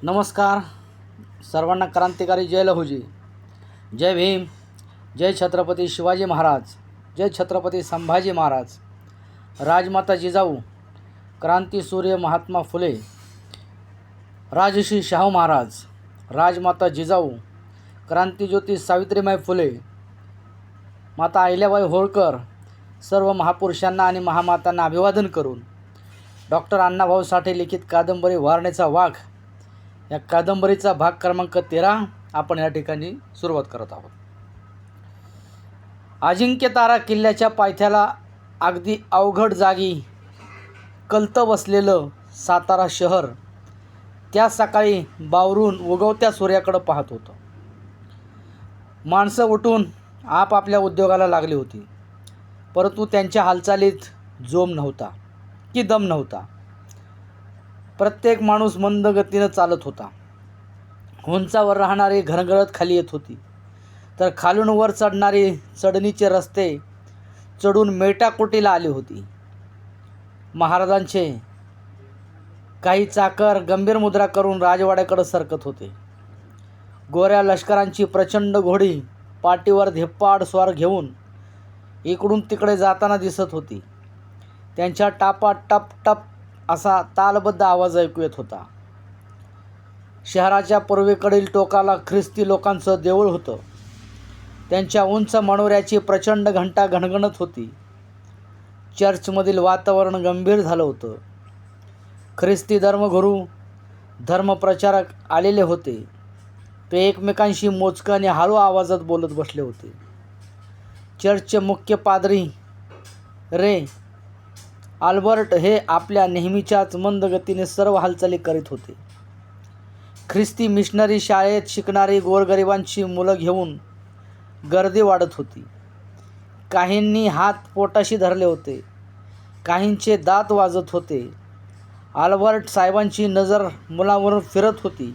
नमस्कार सर्वांना. क्रांतिकारी जय लहुजी, जय भीम, जय छत्रपती शिवाजी महाराज, जय छत्रपती संभाजी महाराज, राजमाता जिजाऊ, क्रांतीसूर्य महात्मा फुले, राजश्री शाहू महाराज, राजमाता जिजाऊ, क्रांतिज्योती सावित्रीबाई फुले, माता अहिल्याबाई होळकर, सर्व महापुरुषांना आणि महामातांना अभिवादन करून डॉक्टर अण्णाभाऊ साठे लिखित कादंबरी वारणेचा वाघ या कादंबरीचा भाग क्रमांक 13 आपण या ठिकाणी सुरुवात करत आहोत. अजिंक्य तारा किल्ल्याच्या पायथ्याला अगदी अवघड जागी कलतं बसलेलं सातारा शहर त्या सकाळी बावरून उगवत्या सूर्याकडे पाहत होतं. माणसं उठून आपापल्या उद्योगाला लागली होती, परंतु त्यांच्या हालचालीत जोम नव्हता की दम नव्हता. प्रत्येक माणूस मंद गतीनं चालत होता. उंचावर राहणारी घरघरत खाली येत होती, तर खालून वर चढणारी चढणीचे रस्ते चढून मेटाकुटीला आली होती. महाराजांचे काही चाकर गंभीर मुद्रा करून राजवाड्याकडे सरकत होते. गोऱ्या लष्करांची प्रचंड घोडी पाठीवर धेप्पाड स्वार घेऊन इकडून तिकडे जाताना दिसत होती. त्यांच्या टापा टप टप असा तालबद्ध आवाज ऐकू येत होता. शहराच्या पूर्वेकडील टोकाला ख्रिस्ती लोकांचं देऊळ होतं. त्यांच्या उंच मनोऱ्याची प्रचंड घंटा घणघणत होती. चर्चमधील वातावरण गंभीर झालं होतं. ख्रिस्ती धर्मगुरू, धर्मप्रचारक आलेले होते. ते एकमेकांशी मोजकं आणि हळू आवाजात बोलत बसले होते. चर्चचे मुख्य पादरी रे आल्बर्ट हे आपल्या नेहमीच्याच मंद गतीने सर्व हालचाली करीत होते. ख्रिस्ती मिशनरी शाळेत शिकणारी गोरगरिबांची मुलं घेऊन गर्दी वाढत होती. काहींनी हात पोटाशी धरले होते, काहींचे दात वाजत होते. आल्बर्ट साहेबांची नजर मुलांवरून फिरत होती.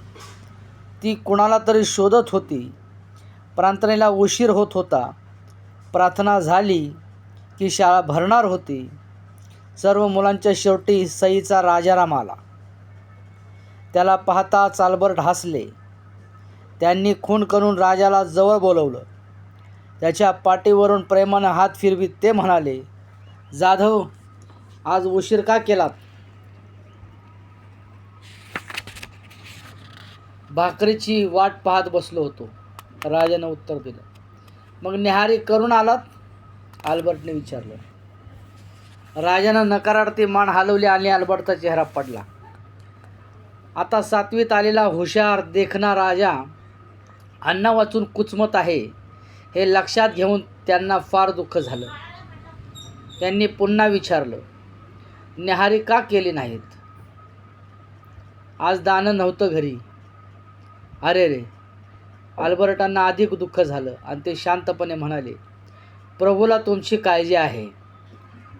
ती कुणाला तरी शोधत होती. प्रार्थनेला उशीर होत होता. प्रार्थना झाली की शाळा भरणार होती. सर्व मुलांच्या शेवटी सईचा राजाराम आला. त्याला पाहताच आल्बर्ट हसले. त्यांनी खून करून राजाला जवळ बोलवलं. त्याच्या पाठीवरून प्रेमानं हात फिरवीत ते म्हणाले, जाधव, आज उशीर का केलात? भाकरीची वाट पाहत बसलो होतो, राजानं उत्तर दिलं. मग न्याहारी करून आलात? आल्बर्टने विचारलं. राजानं नकारार्थी मान हलवली आणि आल्बर्टचा चेहरा पडला. आता 7वीत आलेला हुशार देखणा राजा अन्न वाचून कुचमत आहे हे लक्षात घेऊन त्यांना फार दुःख झालं. त्यांनी पुन्हा विचारलं, न्याहारी का केली नाहीत? आज दानं नव्हतं घरी. अरे रे. आल्बर्टांना अधिक दुःख झालं आणि ते शांतपणे म्हणाले, प्रभूला तुमची काळजी आहे.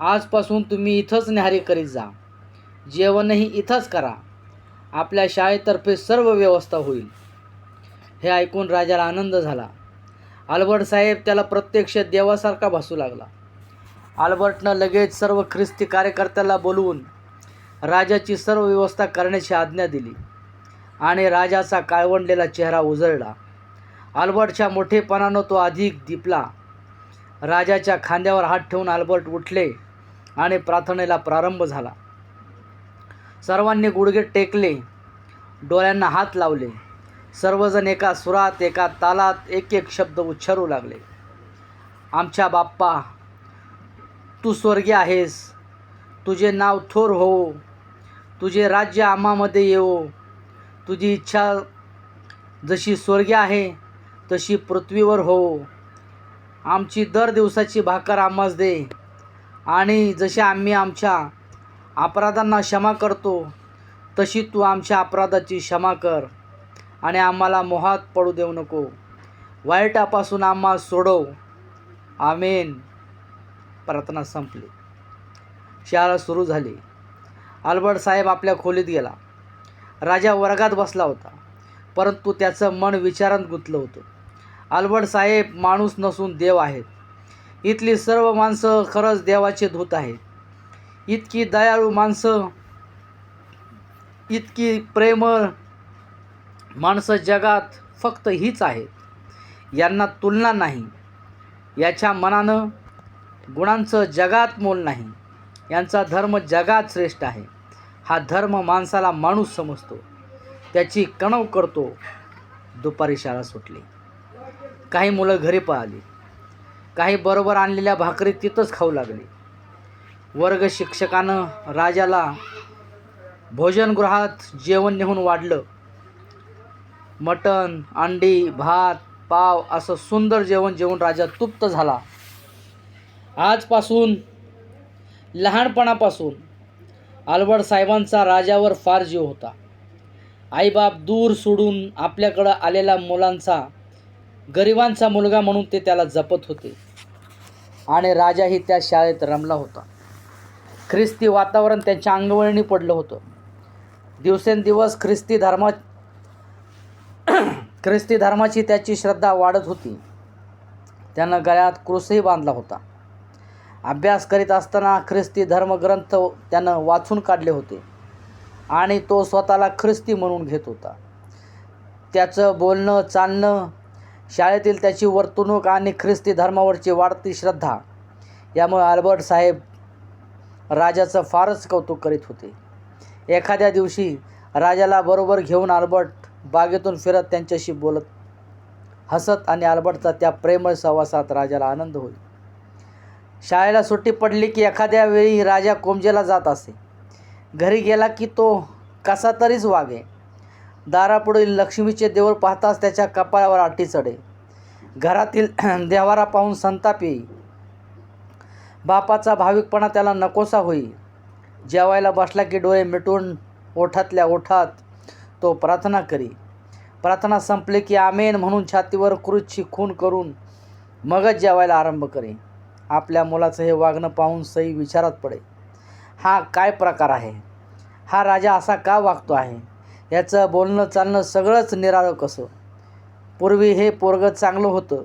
आजपासून तुम्ही इथंच न्याहारी करीत जा. जेवणही इथंच करा. आपल्या शाळेतर्फे सर्व व्यवस्था होईल. हे ऐकून राजाला आनंद झाला. आल्बर्ट साहेब त्याला प्रत्यक्ष देवासारखा भासू लागला. आल्बर्टनं लगेच सर्व ख्रिस्ती कार्यकर्त्याला बोलवून राजाची सर्व व्यवस्था करण्याची आज्ञा दिली आणि राजाचा काळवंडलेला चेहरा उजळला. आल्बर्टच्या मोठेपणानं तो अधिक दिपला. राजाच्या खांद्यावर हात ठेवून आल्बर्ट उठले आणि प्रार्थनेला प्रारंभ झाला. सर्वांनी गुडघे टेकले, डोळ्यांना हात लावले. सर्वजण एका सुरात, एका तालात एक एक शब्द उच्चारू लागले. आमच्या बाप्पा, तू स्वर्गीय आहेस. तुझे नाव थोर हो. तुझे राज्य आम्हामध्ये येवो. तुझी इच्छा जशी स्वर्गी आहे तशी पृथ्वीवर हो. आमची दर दिवसाची भाकर आम्हास दे आणि जसे आम्ही आमच्या अपराधांना क्षमा करतो तशी तू आमच्या अपराधाची क्षमा कर आणि आम्हाला मोहात पडू देऊ नको. वाईटापासून आम्हाला सोडव. आमेन. प्रार्थना संपली. शाळा सुरू झाली. आल्बर्ट साहेब आपल्या खोलीत गेला. राजा वर्गात बसला होता, परंतु त्याचं मन विचारात गुंतलं होतं. आल्बर्ट साहेब माणूस नसून देव आहेत. इथली सर्व माणसं खरंच देवाचे दूत आहेत. इतकी दयाळू माणसं, इतकी प्रेमळ, माणसं जगात फक्त हीच आहेत, यांना तुलना नाही. याच्या मनानं गुणांचं जगात मोल नाही. यांचा धर्म जगात श्रेष्ठ आहे. हा धर्म माणसाला माणूस समजतो, त्याची कणव करतो. दुपारी शाळा सुटली. काही मुलं घरी पळाली. काही बरोबर आणलेल्या भाकरी तिथंच खाऊ लागली. वर्ग शिक्षकानं राजाला भोजनगृहात जेवण नेऊन वाढलं. मटण, अंडी, भात, पाव असं सुंदर जेवण जेवून राजा तृप्त झाला. आजपासून, लहानपणापासून अल्बर्ट साहेबांचा राजावर फार जीव होता. आईबाप दूर सोडून आपल्याकडं आलेल्या मुलांचा, गरिबांचा मुलगा म्हणून ते त्याला जपत होते. आणि राजाही त्या शाळेत रमला होता. ख्रिस्ती वातावरण त्यांच्या अंगवळणी पडलं होतं. दिवसेंदिवस ख्रिस्ती धर्माची त्याची श्रद्धा वाढत होती. त्यानं गळ्यात क्रूसही बांधला होता. अभ्यास करीत असताना ख्रिस्ती धर्मग्रंथ त्यानं वाचून काढले होते आणि तो स्वतःला ख्रिस्ती म्हणून घेत होता. त्याचं बोलणं, चालणं, शाळेतील त्याची वर्तणूक आणि ख्रिस्ती धर्मावरची वाढती श्रद्धा यामुळे अल्बर्ट साहेब राजाचं फारच कौतुक करीत होते. एखाद्या दिवशी राजाला बरोबर घेऊन अल्बर्ट बागेतून फिरत त्यांच्याशी बोलत, हसत आणि अल्बर्टचा त्या प्रेमळ सहवासात राजाला आनंद होई. शाळेला सुट्टी पडली की एखाद्या वेळी राजा कोमजेला जात असे. घरी गेला की तो कसा तरीच वागे. दारापुढील लक्ष्मीचे देऊळ पाहताच त्याच्या कपाळावर आठी चढे. घरातील देवारा पाहून संताप येई. बापाचा भाविकपणा त्याला नकोसा होई. जेवायला बसला की डोळे मिटून ओठातल्या ओठात तो प्रार्थना करी. प्रार्थना संपली की आमेन म्हणून छातीवर क्रूसची खून करून मगच जेवायला आरंभ करे. आपल्या मुलाचं हे वागणं पाहून सई विचारात पडे. हा काय प्रकार आहे? हा राजा असा का वागतो आहे? याचं बोलणं चालणं सगळंच निराळं कसं? पूर्वी हे पोरगं चांगलं होतं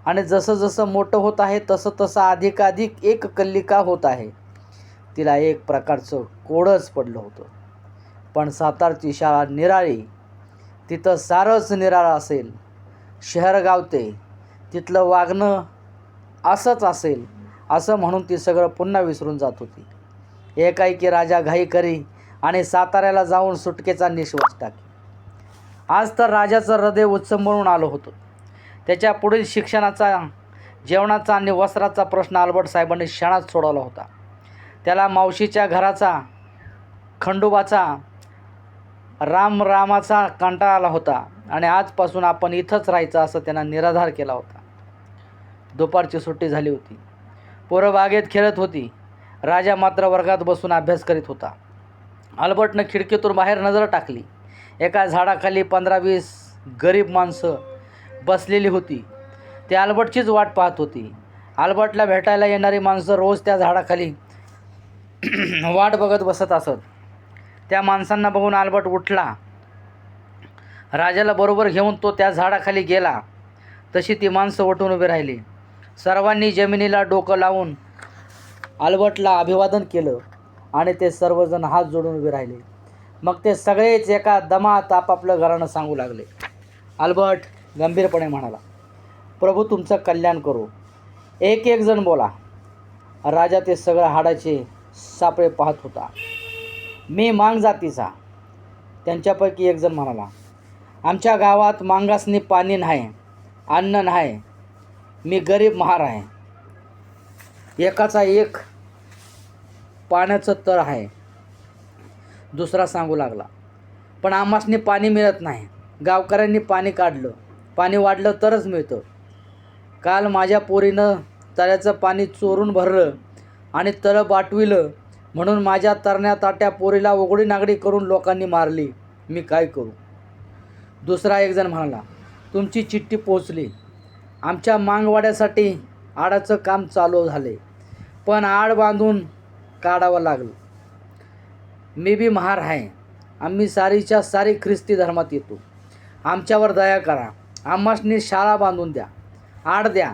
आणि जसं जसं मोठं होत आहे तसं तसं अधिकाधिक एक कल्लिका होत आहे. तिला एक प्रकारचं कोडच पडलं होतं. पण सातारची शाळा निराळी, तिथं सारंच निराळं असेल. शहर गावते, तिथलं वागणं असंच असेल असं म्हणून ती सगळं पुन्हा विसरून जात होती. एकाएकी राजा घाई करी आणि साताऱ्याला जाऊन सुटकेचा निश्वास टाके. आज तर राजाचं हृदय उच्चंबळून आलं होतं. त्याच्या पुढील शिक्षणाचा, जेवणाचा आणि वस्त्राचा प्रश्न अल्बर्ट साहेबांनी क्षणात सोडवला होता. त्याला मावशीच्या घराचा, खंडोबाचा, रामाचा कंटाळा आला होता आणि आजपासून आपण इथंच राहायचं असं त्यानं निराधार केला होता. दुपारची सुट्टी झाली होती. पोरं बागेत खेळत होती. राजा मात्र वर्गात बसून अभ्यास करीत होता. अल्बर्टनं खिडकीतून बाहेर नजर टाकली. एका झाडाखाली 15-20 गरीब माणसं बसलेली होती. ते अल्बर्टचीच वाट पाहत होती. अल्बर्टला भेटायला येणारी माणसं रोज त्या झाडाखाली वाट बघत बसत असत. त्या माणसांना बघून अल्बर्ट उठला. राजाला बरोबर घेऊन तो त्या झाडाखाली गेला. तशी ती माणसं उठून उभी राहिली. सर्वांनी जमिनीला डोकं लावून अल्बर्टला अभिवादन केलं आणि ते सर्वजण हात जोडून उभे राहिले. मग ते सगळेच एका दमात आपापलं घराणं सांगू लागले. अल्बर्ट गंभीरपणे म्हणाला, प्रभू तुमचं कल्याण करो. एक एक जण बोला. राजा ते सगळं हाडाचे सापळे पाहत होता. मी मांग जातीचा. त्यांच्यापैकी एक जण म्हणाला, आमच्या गावात मांगासनी पाणी नाही, अन्न नाही. मी गरीब महार आहे. एकाचा एक पाण्याचं तळ आहे. दुसरा सांगू लागला, पण आम्हासनी पाणी मिळत नाही. गावकऱ्यांनी पाणी काढलं, पाणी वाढलं तरच मिळतं. काल माझ्या पोरीनं तळ्याचं पाणी चोरून भरलं आणि तळं बाटविलं म्हणून माझ्या तरण्या ताट्या पोरीला उघडी नागडी करून लोकांनी मारली. मी काय करू? दुसरा एक जण म्हणाला, तुमची चिठ्ठी पोहोचली. आमच्या मांगवाड्यासाठी आडाचं काम चालू झाले, पण आड बांधून काढावं लागलं. मी बी महार आहे. आम्ही सारीच्या सारी ख्रिस्ती धर्मात येतो. आमच्यावर दया करा. आम्हासनी शाळा बांधून द्या, आड द्या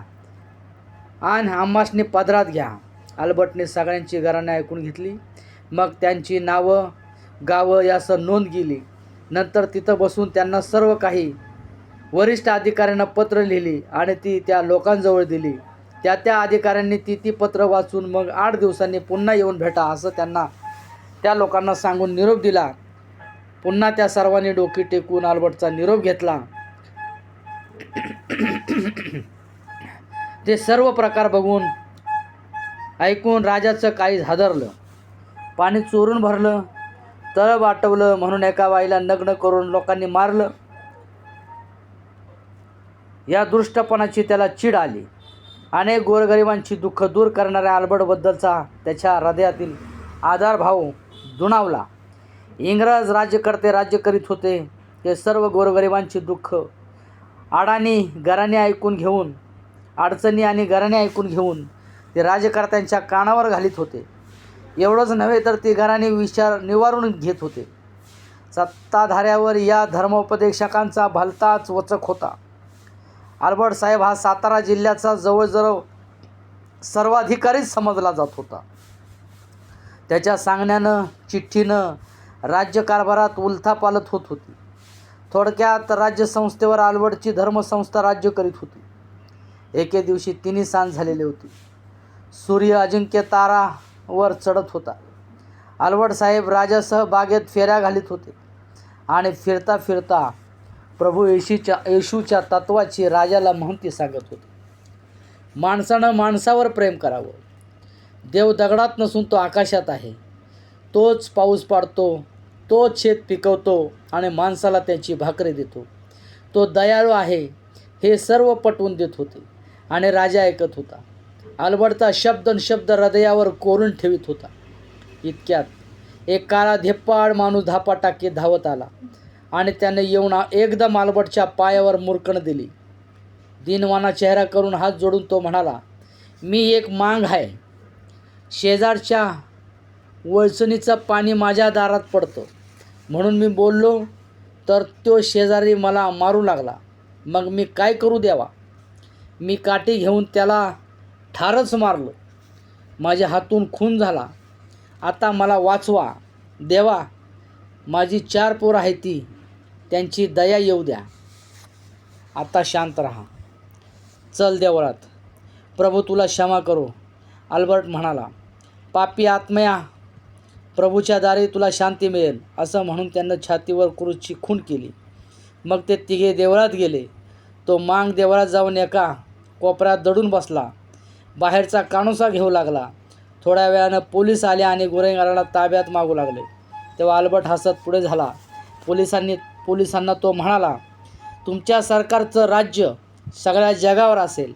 आणि आम्हासनी पदरात घ्या. अल्बर्टने सगळ्यांची घराणे ऐकून घेतली. मग त्यांची नावं, गावं यासह नोंद केली नंतर तिथं बसून त्यांना सर्व काही वरिष्ठ अधिकाऱ्यांना पत्र लिहिली आणि ती त्या लोकांजवळ दिली. त्या अधिकाऱ्यांनी ती पत्र वाचून मग 8 दिवसांनी पुन्हा येऊन भेटा असं त्यांना त्या लोकांना सांगून निरोप दिला. पुन्हा त्या सर्वांनी डोकी टेकून अल्बर्टचा निरोप घेतला. ते सर्व प्रकार बघून ऐकून राजाचं काळीज हादरलं. पाणी चोरून भरलं, तळ वाटवलं म्हणून एका बाईला नग्न करून लोकांनी मारलं. या दुष्टपणाची त्याला चीड आली. अनेक गोरगरिबांची दुःख दूर करणाऱ्या अल्बर्टबद्दलचा त्याच्या हृदयातील आदरभाव दुणावला. इंग्रज राज्यकर्ते राज्य करीत होते. ते सर्व गोरगरिबांची दुःख अडचणी आणि घराणे ऐकून घेऊन ते राज्यकर्त्यांच्या कानावर घालीत होते. एवढंच नव्हे तर ती घराणे विचार निवारून घेत होते. सत्ताधाऱ्यावर या धर्मोपदेशकांचा भलताच वचक होता. अल्बर्ट साहेब हा सातारा जिल्ह्याचा जवळजवळ सर्वाधिकारीच समजला जात होता. त्याच्या सांगण्यानं चिठ्ठीनं राज्यकारभारात उलथापालथ होत होती. थोडक्यात राज्यसंस्थेवर अल्बर्टची धर्मसंस्था राज्य करीत होती. एके दिवशी तिन्ही सांज झालेली होती. सूर्य अजिंक्य तारावर चढत होता. अल्बर्ट साहेब राजासह बागेत फेऱ्या घालीत होते आणि फिरता फिरता प्रभू येशूच्या तत्वाची राजाला महंती सांगत होते. माणसानं माणसावर प्रेम करावं. देव दगडात नसून तो आकाशात आहे. तोच पाऊस पाडतो, तोच शेत पिकवतो आणि माणसाला त्याची भाकरी देतो. तो दयाळू आहे हे सर्व पटवून देत होते आणि राजा ऐकत होता. अल्बर्टचा शब्द हृदयावर कोरून ठेवीत होता. इतक्यात एक काळा धेप्पाड माणूस धापा टाकीत धावत आला आणि त्याने येऊन एकदम अल्बर्टच्या पायावर मुरकण दिली. दिनवाना चेहरा करून हात जोडून तो म्हणाला, मी एक मांग आहे. शेजारच्या वळचणीचं पाणी माझ्या दारात पडतं म्हणून मी बोललो तर तो शेजारी मला मारू लागला. मग मी काय करू द्यावा? मी काठी घेऊन त्याला ठारच मारलं. माझ्या हातून खून झाला. आता मला वाचवा देवा. माझी 4 पोरं आहे ती, त्यांची दया येऊ द्या. आता शांत राहा. चल देवळात. प्रभू तुला क्षमा करो. अल्बर्ट म्हणाला, पापी आत्मया, प्रभूच्या दारी तुला शांती मिळेल असं म्हणून त्यानं छातीवर क्रूसची खूण केली. मग ते तिघे देवळात गेले. तो मांग देवळात जाऊन एका कोपऱ्यात दडून बसला. बाहेरचा कानोसा घेऊ लागला. थोड्या वेळानं पोलीस आले आणि गुन्हेगाराला ताब्यात मागू लागले. तेव्हा अल्बर्ट हसत पुढे झाला. पोलिसांना तो म्हणाला, तुमच्या सरकारचं राज्य सगळ्या जगावर असेल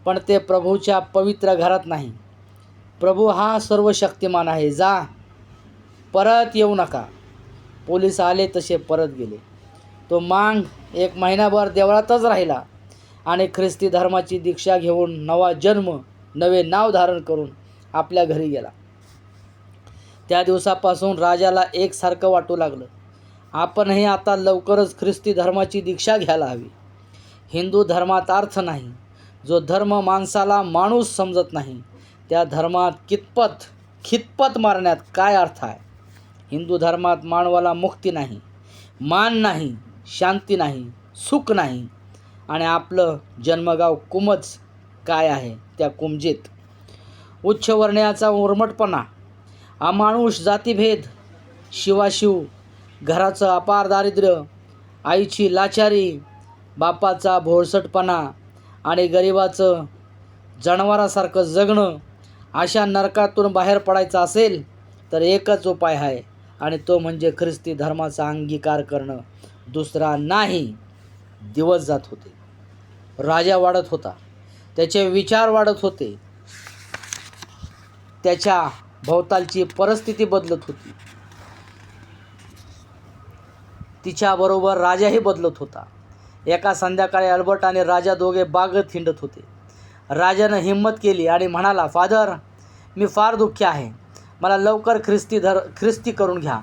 पण ते प्रभूच्या पवित्र घरात नाही. प्रभू हा सर्वशक्तिमान आहे. जा, परत येऊ नका. पोलीस आले तसे परत गेले. तो मांग 1 महिनाभर देवळातच राहिला आणि ख्रिस्ती धर्माची दीक्षा घेऊन नवा जन्म, नवे नाव धारण करून आपल्या घरी गेला. त्या दिवसापासून राजाला एकसारखं वाटू लागलं, आपणही आता लवकरच ख्रिस्ती धर्माची दीक्षा घ्यायला हवी. हिंदू धर्मात अर्थ नाही. जो धर्म माणसाला माणूस समजत नाही त्या धर्मात खितपत मारण्यात काय अर्थ आहे? हिंदू धर्मात मानवाला मुक्ती नाही, मान नाही, शांती नाही, सुख नाही आणि आपलं जन्मगाव कुमच काय आहे त्या कुमजेत. उच्चवर्णीयाचा उर्मटपणा, अमानुष जातीभेद, शिवाशिव, घराचं अपार दारिद्र्य, आईची लाचारी, बापाचा भोळसटपणा आणि गरिबाचं जनावरासारखं जगणं, अशा नरकातून बाहेर पडायचं असेल तर एकच उपाय आहे आणि तो म्हणजे ख्रिस्ती धर्माचा अंगीकार करणं, दुसरा नाही. दिवस जात होते. राजा वाढत होता. त्याचे विचार वाढत होते. त्याच्या भोवतालची परिस्थिती बदलत होती. तिच्याबरोबर राजाही बदलत होता. एका संध्याकाळी अल्बर्ट आणि राजा दोघे बागेत हिंडत होते. राजानं हिंमत केली आणि म्हणाला, फादर, मी फार दुःखी आहे. मला लवकर ख्रिस्ती करून घ्या,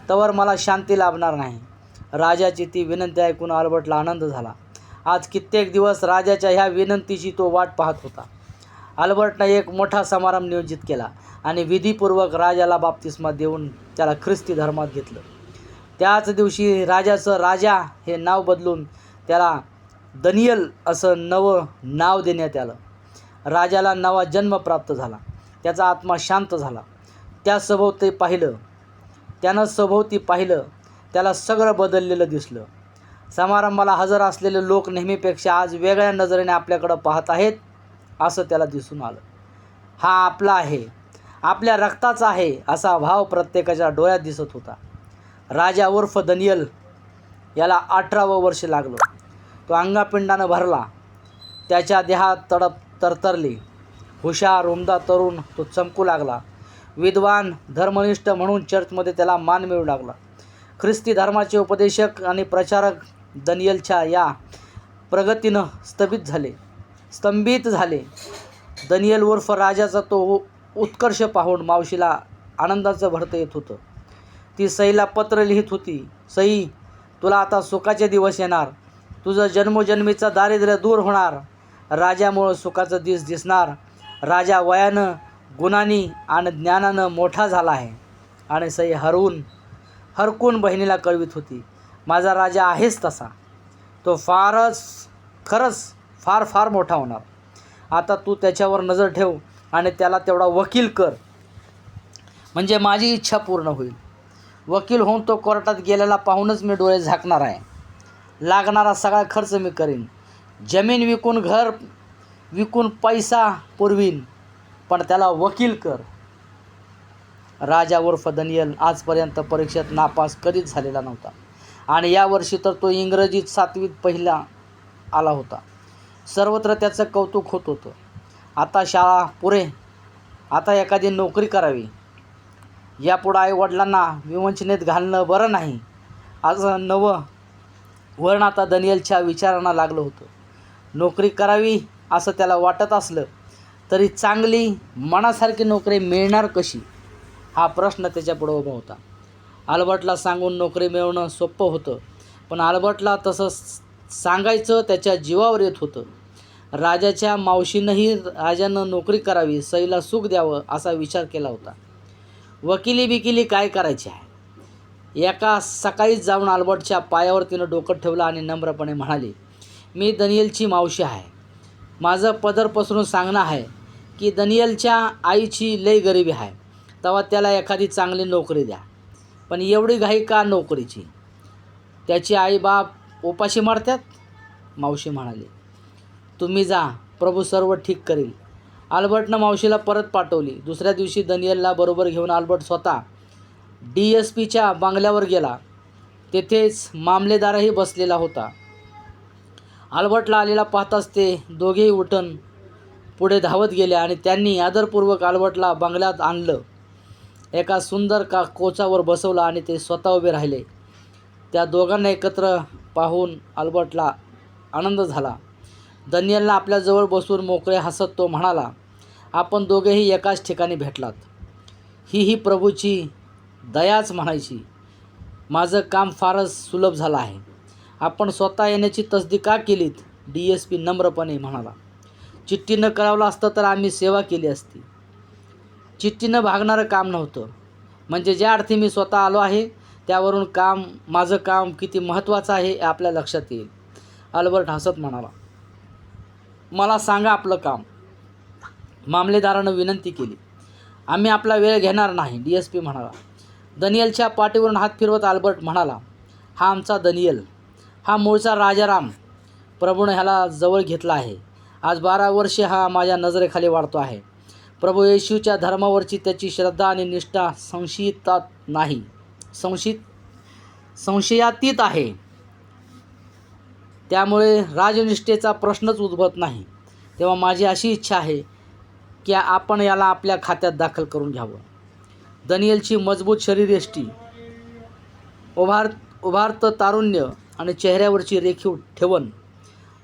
तवर मला शांती लाभणार नाही. राजाची ती विनंती ऐकून अल्बर्टला आनंद झाला. आज कित्येक दिवस राजाच्या ह्या विनंतीची तो वाट पाहत होता. अल्बर्टनं एक मोठा समारंभ नियोजित केला आणि विधीपूर्वक राजाला बाप्तिस्मा देऊन त्याला ख्रिस्ती धर्मात घेतलं. त्याच दिवशी राजाचं राजा हे नाव बदलून त्याला दनियल असं नवं नाव देण्यात आलं. राजाला नवा जन्म प्राप्त झाला. त्याचा आत्मा शांत झाला. त्यानं सभोवती पाहिलं. त्याला सगळं बदललेलं दिसलं. समारंभाला हजर असलेले लोक नेहमीपेक्षा आज वेगळ्या नजरेने आपल्याकडं पाहत आहेत असं त्याला दिसून आलं. हा आपला आहे, आपल्या रक्ताचा आहे असा भाव प्रत्येकाच्या डोळ्यात दिसत होता. राजा उर्फ दनियल याला 18वं वर्ष लागलं. तो अंगापिंडानं भरला. त्याच्या देहात तडप तरतरली. हुशार उमदा तरुण तो चमकू लागला. विद्वान धर्मनिष्ठ म्हणून चर्चमध्ये त्याला मान मिळू लागला. ख्रिस्ती धर्माचे उपदेशक आणि प्रचारक दनियलच्या या प्रगतीनं स्तंभित झाले. दनियल उर्फ राजाचा तो उत्कर्ष पाहून मावशीला आनंदाचं भरतं येत होतं. ती सईला पत्र लिहित होती. सई, तुला आता सुखाचे दिवस येणार. तुझं जन्मोजन्मीचं दारिद्र्य दूर होणार. राजामुळं सुखाचं दिसणार. राजा वयानं, गुणांनी आणि ज्ञानानं मोठा झाला आहे. आणि सई हरकून बहिणीला कळवित होती, माझा राजा आहेच तसा. तो खरंच फार मोठा होणार. आता तू त्याच्यावर नजर ठेव आणि त्याला तेवढा वकील कर, म्हणजे माझी इच्छा पूर्ण होईल. वकील होऊन तो कोर्टात गेलेला पाहूनच मी डोळे झाकणार आहे. लागणारा सगळा खर्च मी करीन. जमीन विकून, घर विकून पैसा पुरवीन, पण त्याला वकील कर. राजा उर्फ दनियल आजपर्यंत परीक्षेत नापास कधीच झालेला नव्हता आणि यावर्षी तर तो इंग्रजीत 7वीत पहिला आला होता. सर्वत्र त्याचं कौतुक होत होतं. आता शाळा पुरे, आता एखादी नोकरी करावी. यापुढं आईवडिलांना विवंचनेत घालणं बरं नाही असं नवं वळण आता दनियलच्या विचारांना लागलं होतं. नोकरी करावी असं त्याला वाटत असलं तरी चांगली मनासारखी नोकरी मिळणार कशी हा प्रश्न त्याच्यापुढं उभा होता. अल्बर्टला सांगून नोकरी मिळवणं सोपं होतं, पण अल्बर्टला तसं सांगायचं त्याच्या जीवावर येत होतं. राजाच्या मावशीनंही राजानं नोकरी करावी, सईला सुख द्यावं असा विचार केला होता. वकिली काय करायची आहे. एका सकाळीच जाऊन अल्बर्टच्या पायावर तिनं डोकं ठेवलं आणि नम्रपणे म्हणाली, मी दनियलची मावशी आहे. माझं पदर पसरून सांगणं आहे की दनियलच्या आईची लई गरिबी आहे. तेव्हा त्याला एखादी चांगली नोकरी द्या. पण एवढी घाई का नोकरीची? त्याची आई बाप उपाशी मरतात. मावशी म्हणाली, तुम्ही जा, प्रभू सर्व ठीक करील. अल्बर्टनं मावशीला परत पाठवली. दुसऱ्या दिवशी दनियलला बरोबर घेऊन अल्बर्ट स्वतः DSPच्या बंगल्यावर गेला. तेथेच मामलेदारही बसलेला होता. अल्बर्टला आलेला पाहताच ते दोघेही उठून पुढे धावत गेले आणि त्यांनी आदरपूर्वक अल्बर्टला बंगल्यात आणलं. एका सुंदर कोचावर बसवलं आणि ते स्वतः उभे राहिले. त्या दोघांना एकत्र पाहून अल्बर्टला आनंद झाला. दनियलला आपल्याजवळ बसून मोकळे हसत तो म्हणाला, आपण दोघेही एकाच ठिकाणी भेटलात. ही प्रभूची दयाच म्हणायची. माझं काम फारच सुलभ झालं आहे. आपण स्वतः येण्याची तसदी का केलीत? DSP नम्रपणे म्हणाला. चिठ्ठीनं कळवलं असतं तर आम्ही सेवा केली असती. चिठ्ठीनं भागणारं काम नव्हतं. म्हणजे ज्या अर्थी मी स्वतः आलो आहे त्यावरून माझं काम किती महत्त्वाचं आहे हे आपल्या लक्षात येईल. अल्बर्ट हसत म्हणाला, मला सांगा आपलं काम. मामलेदारानं विनंती केली. आम्ही आपला वेळ घेणार नाही, DSP म्हणाला. दनियलच्या पाठीवरून हात फिरवत अल्बर्ट म्हणाला, हा आमचा दनियल. हा मूळचा राजाराम. प्रभूनं ह्याला जवळ घेतला आहे. आज 12 वर्षे हा माझ्या नजरेखाली वाढतो आहे. प्रभू येशूच्या धर्मावरची त्याची श्रद्धा आणि निष्ठा संशयातीत आहे. त्यामुळे राजनिष्ठेचा प्रश्नच उद्भवत नाही. तेव्हा माझी अशी इच्छा आहे की आपण याला आपल्या खात्यात दाखल करून घ्यावं. दनियलची मजबूत शरीरयष्टी, उभारतं तारुण्य आणि चेहऱ्यावरची रेखीव ठेवण,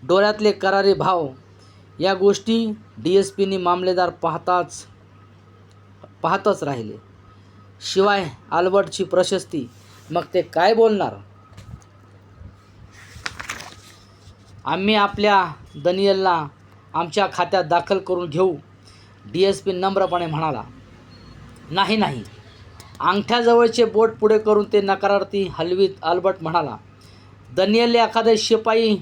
डोळ्यातले करारी भाव या गोष्टी DSPनी मामलेदार पाहतच राहिले. शिवाय अल्बर्टची प्रशस्ती, मग ते काय बोलणार. आम्ही आपल्या दनियलला आमच्या खात्यात दाखल करून घेऊ, DSP नम्रपणे म्हणाला. नाही, अंगठ्याजवळचे बोट पुढे करून ते नकारार्थी हलवीत अल्बर्ट म्हणाला, दनियलला एखादा शिपाई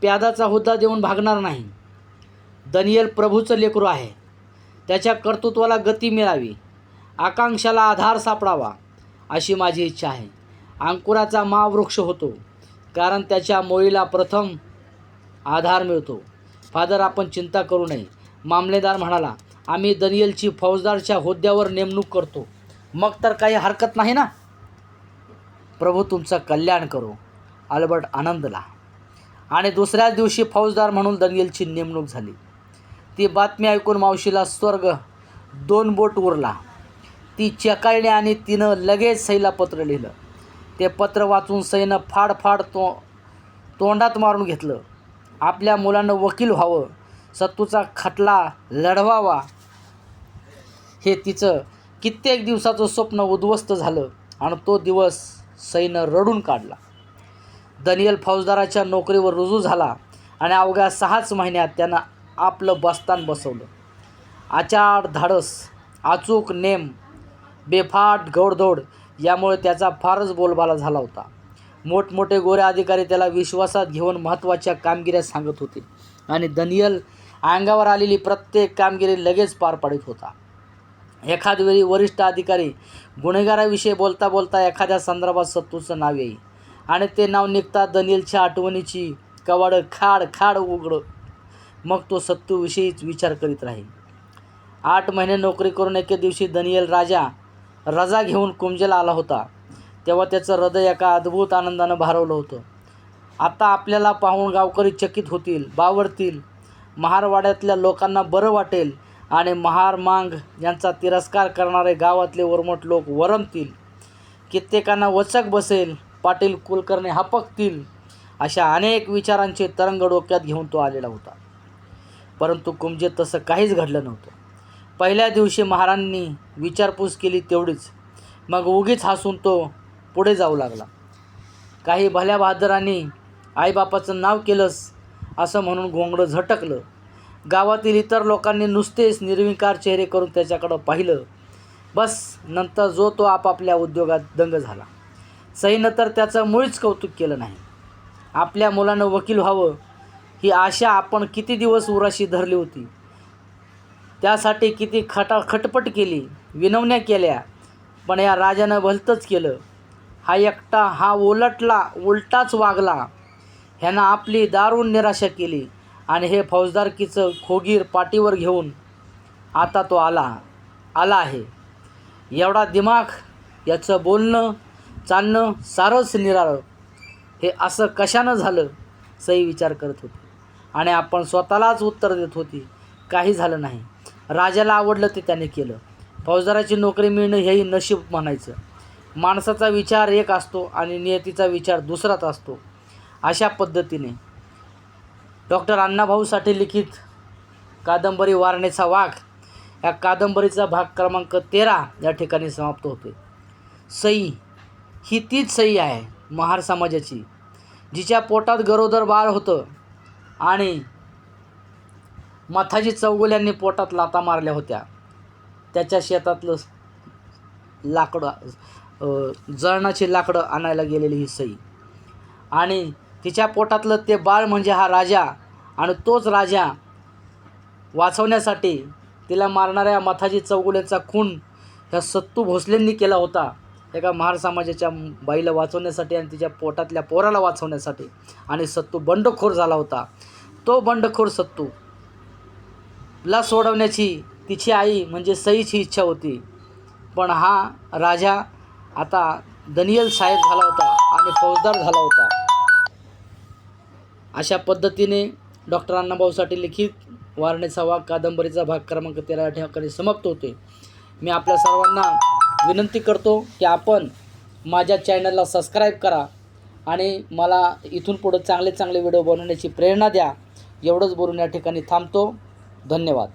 प्यादाचा हुद्दा देऊन भागणार नाही. दनियल प्रभूचं लेकरू आहे. त्याच्या कर्तृत्वाला गती मिळावी, आकांक्षाला आधार सापडावा अशी माझी इच्छा आहे. अंकुराचा महावृक्ष होतो कारण त्याच्या मुळीला प्रथम आधार मिळतो. फादर, आपण चिंता करू नये. मामलेदार म्हणाला, आम्ही दनियलची फौजदारच्या हुद्द्यावर नेमणूक करतो. मग तर काही हरकत नाही ना? प्रभू तुमचं कल्याण करो. अल्बर्ट आनंदला. आणि दुसऱ्याच दिवशी फौजदार म्हणून दनियलची नेमणूक झाली. ती बातमी ऐकून मावशीला स्वर्ग 2 बोट उरला. ती चेकाळली आणि तिनं लगेच सईला पत्र लिहिलं. ते पत्र वाचून सईनं फाड तोंडात मारून घेतलं. आपल्या मुलानं वकील व्हावं, सत्तूचा खटला लढवावा, हे तिचं कित्येक दिवसाचं स्वप्न उद्ध्वस्त झालं आणि तो दिवस सईनं रडून काढला. दनियल फौजदाराच्या नोकरीवर रुजू झाला आणि अवघ्या 6च महिन्यात त्यानं आपलं बस्तान बसवलं. आचार धाडस, अचूक नेम, बेफाट घोडदौड यामुळे त्याचा फारच बोलबाला झाला होता. मोठमोठे गोरे अधिकारी त्याला विश्वासात घेऊन महत्त्वाच्या कामगिऱ्या सांगत होते आणि दनियल अंगावर आलेली प्रत्येक कामगिरी लगेच पार पाडित होता. एखाद वेळी वरिष्ठ अधिकारी गुन्हेगाराविषयी बोलता बोलता एखाद्या संदर्भात सत्तूचं नाव येई आणि ते नाव निघता दनियलच्या आठवणीची कवाडं खाड उघडं. मग तो सत्तूविषयीच विचार करीत राहील. 8 महिने नोकरी करून एके दिवशी दनियल रजा घेऊन कुंजेला आला होता. तेव्हा त्याचं हृदय एका अद्भुत आनंदानं भारवलं होतं. आता आपल्याला पाहून गावकरी चकित होतील, बावरतील. महारवाड्यातल्या लोकांना बरं वाटेल आणि महारमांग यांचा तिरस्कार करणारे गावातले वरमोठ लोक वरमतील. कित्येकांना वचक बसेल, पाटील कुलकर्णी हपकतील. अशा अनेक विचारांचे तरंग डोक्यात घेऊन तो आलेला होता. परंतु कुंजेत तसं काहीच घडलं नव्हतं. पहिल्या दिवशी महारांनी विचारपूस केली तेवढीच. मग उगीच हसून तो पुढे जाऊ लागला. काही भल्या बहादरांनी आईबापाचं नाव केलंस असं म्हणून घोंगडं झटकलं. गावातील इतर लोकांनी नुसतेच निर्विकार चेहरे करून त्याच्याकडं पाहिलं. बस, नंतर जो तो आपापल्या उद्योगात दंग झाला. सईनं तर त्याचं मुळीच कौतुक केलं नाही. आपल्या मुलानं वकील व्हावं ही आशा आपण किती दिवस उराशी धरली होती. त्यासाठी किती खटपट केली, विनवण्या केल्या, पण या राजानं भलतंच केलं. हा उलटाच वागला. ह्यानं आपली दारुण निराशा केली आणि हे फौजदारकीचं खोगीर पाठीवर घेऊन आता तो आला आहे. एवढा दिमाग, याचं बोलणं चालणं सारंच निराळं. हे असं कशानं झालं? सई विचार करत होती आणि आपण स्वतःलाच उत्तर देत होती, काही झालं नाही. राजाला आवडलं ते त्याने केलं. फौजदाराची नोकरी मिळणं हेही नशीब म्हणायचं. माणसाचा विचार एक असतो आणि नियतीचा विचार दुसराच असतो. अशा पद्धतीने डॉक्टर अण्णाभाऊ साठे लिखित कादंबरी वारणेचा वाघ या कादंबरीचा भाग क्रमांक 13 या ठिकाणी समाप्त होते. सई ही तीच सई आहे महार समाजाची, जिच्या पोटात गरोदर बाळ होतं आणि मथाजी चौगुल्यांनी पोटात लाथा मारल्या होत्या. त्याच्या शेतातलं जळणाची लाकडं आणायला गेलेली ही सई आणि तिच्या पोटातलं ते बाळ म्हणजे हा राजा. आणि तोच राजा वाचवण्यासाठी तिला मारणाऱ्या मथाजी चौगुल्यांचा खून ह्या सत्तू भोसलेंनी केला होता. एका महार समाजाच्या बाईला वाचवण्यासाठी आणि तिच्या पोटातल्या पोराला वाचवण्यासाठी. आणि सत्तू बंडखोर झाला होता. तो बंडखोर सत्तूला सोडवण्याची तिची आई म्हणजे सईची इच्छा होती. पण हा राजा आता दनियल साहेब झाला होता आणि फौजदार झाला होता. अशा पद्धतीने डॉक्टर अण्णाभाऊ साठे लिखित वारणेचा वाघ कादंबरीचा भाग क्रमांक 13 या ठिकाणी समाप्त होते. मी आपल्या सर्वांना विनंती करतो की आपण माझ्या चॅनलला सबस्क्राईब करा आणि मला इथून पुढं चांगले व्हिडिओ बनवण्याची प्रेरणा द्या. एवढंच बोलून या ठिकाणी थांबतो. धन्यवाद.